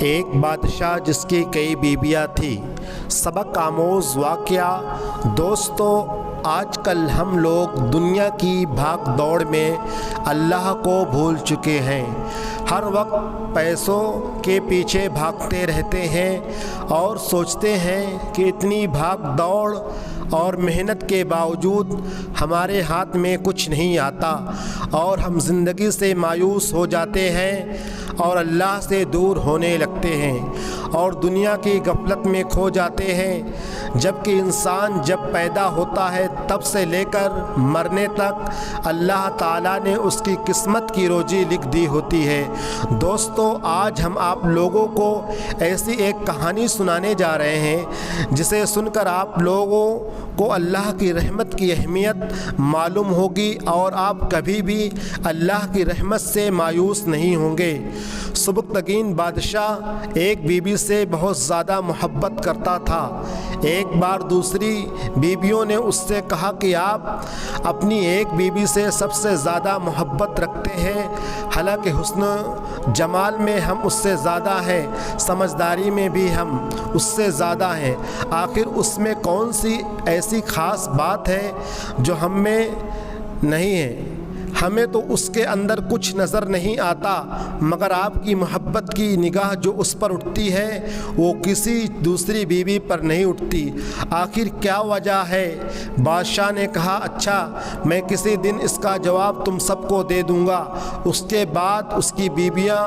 ایک بادشاہ جس کی کئی بیویاں تھیں۔ سبق آموز واقعہ۔ دوستو، آج کل ہم لوگ دنیا کی بھاگ دوڑ میں اللہ کو بھول چکے ہیں۔ ہر وقت پیسوں کے پیچھے بھاگتے رہتے ہیں اور سوچتے ہیں کہ اتنی بھاگ دوڑ اور محنت کے باوجود ہمارے ہاتھ میں کچھ نہیں آتا اور ہم زندگی سے مایوس ہو جاتے ہیں اور اللہ سے دور ہونے لگتے ہیں اور دنیا کی غفلت میں کھو جاتے ہیں، جبکہ انسان جب پیدا ہوتا ہے تب سے لے کر مرنے تک اللہ تعالیٰ نے اس کی قسمت کی روزی لکھ دی ہوتی ہے۔ دوستو، آج ہم آپ لوگوں کو ایسی ایک کہانی سنانے جا رہے ہیں جسے سن کر آپ لوگوں کو اللہ کی رحمت کی اہمیت معلوم ہوگی اور آپ کبھی بھی اللہ کی رحمت سے مایوس نہیں ہوں گے۔ سبکتگین بادشاہ ایک بیوی سے بہت زیادہ محبت کرتا تھا۔ ایک بار دوسری بیویوں نے اس سے کہا کہ آپ اپنی ایک بیوی سے سب سے زیادہ محبت رکھتے ہیں، حالانکہ حسن جمال میں ہم اس سے زیادہ ہیں، سمجھداری میں بھی ہم اس سے زیادہ ہیں، آخر اس میں کون سی ایسی خاص بات ہے جو ہم میں نہیں ہے؟ ہمیں تو اس کے اندر کچھ نظر نہیں آتا، مگر آپ کی محبت کی نگاہ جو اس پر اٹھتی ہے وہ کسی دوسری بیوی پر نہیں اٹھتی، آخر کیا وجہ ہے؟ بادشاہ نے کہا، اچھا، میں کسی دن اس کا جواب تم سب کو دے دوں گا۔ اس کے بعد اس کی بیویاں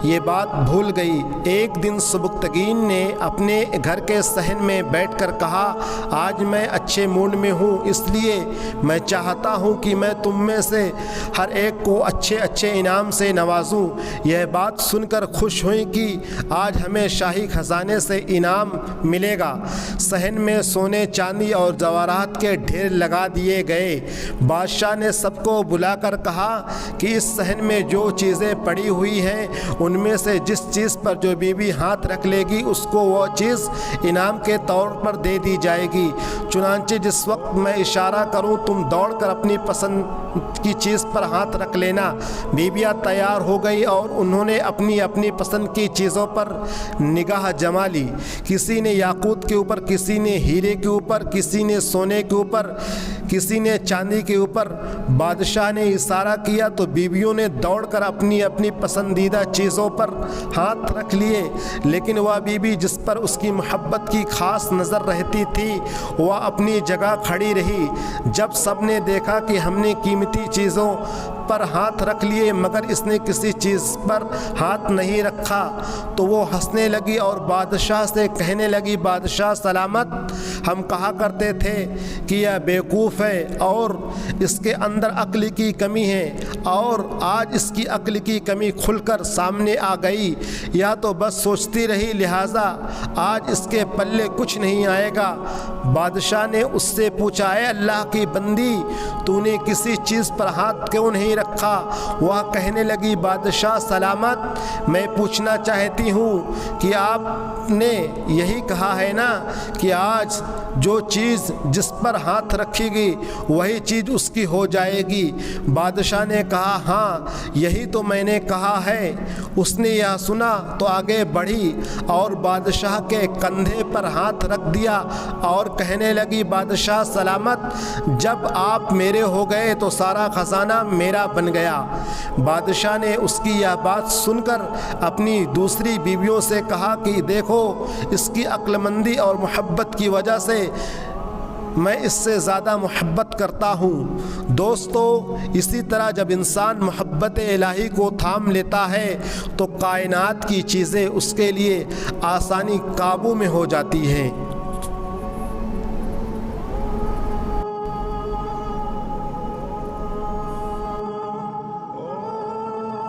یہ بات بھول گئی۔ ایک دن سبکتگین نے اپنے گھر کے صحن میں بیٹھ کر کہا، آج میں اچھے موڈ میں ہوں، اس لیے میں چاہتا ہوں کہ میں تم میں سے ہر ایک کو اچھے اچھے انعام سے نوازوں۔ یہ بات سن کر خوش ہوئی کہ آج ہمیں شاہی خزانے سے انعام ملے گا۔ صحن میں سونے چاندی اور جواہرات کے ڈھیر لگا دیے گئے۔ بادشاہ نے سب کو بلا کر کہا کہ اس صحن میں جو چیزیں پڑی ہوئی ہیں ان میں سے جس چیز پر جو بیوی ہاتھ رکھ لے گی اس کو وہ چیز انعام کے طور پر دے دی جائے گی۔ چنانچہ جس وقت میں اشارہ کروں تم دوڑ کر اپنی پسند کی چیز پر ہاتھ رکھ لینا۔ بیویاں تیار ہو گئی اور انہوں نے اپنی اپنی پسند کی چیزوں پر نگاہ جما لی۔ کسی نے یاقوت کے اوپر، کسی نے ہیرے کے اوپر، کسی نے سونے کے اوپر، کسی نے چاندی کے اوپر۔ بادشاہ نے اشارہ کیا تو بیویوں نے دوڑ کر اپنی اپنی پسندیدہ چیزوں پر ہاتھ رکھ لیے، لیکن وہ بیوی جس پر اس کی محبت کی خاص نظر رہتی تھی وہ اپنی جگہ کھڑی رہی۔ جب سب نے دیکھا کہ ہم نے قیمتی چیزوں پر ہاتھ رکھ لیے مگر اس نے کسی چیز پر ہاتھ نہیں رکھا تو وہ ہنسنے لگی اور بادشاہ سے کہنے لگی، بادشاہ سلامت، ہم کہا کرتے تھے کہ یہ بیوقوف ہے اور اس کے اندر عقل کی کمی ہے، اور آج اس کی عقل کی کمی کھل کر سامنے آ گئی۔ یا تو بس سوچتی رہی، لہٰذا آج اس کے پلے کچھ نہیں آئے گا۔ بادشاہ نے اس سے پوچھا، اے اللہ کی بندی، تو نے کسی چیز پر ہاتھ کیوں نہیں رکھا؟ وہ کہنے لگی، بادشاہ سلامت، میں پوچھنا چاہتی ہوں کہ آپ نے یہی کہا ہے نا کہ آج جو چیز جس پر ہاتھ رکھے گی وہی چیز اس کی ہو جائے گی۔ بادشاہ نے کہا، ہاں یہی تو میں نے کہا ہے۔ اس نے یہ سنا تو آگے بڑھی اور بادشاہ کے کندھے پر ہاتھ رکھ دیا اور کہنے لگی، بادشاہ سلامت، جب آپ میرے ہو گئے تو سارا خزانہ میرا بن گیا۔ بادشاہ نے اس کی یہ بات سن کر اپنی دوسری بیویوں سے کہا کہ دیکھو، اس کی عقل مندی اور محبت کی وجہ سے میں اس سے زیادہ محبت کرتا ہوں۔ دوستو، اسی طرح جب انسان محبت الہی کو تھام لیتا ہے تو کائنات کی چیزیں اس کے لیے آسانی قابو میں ہو جاتی ہیں۔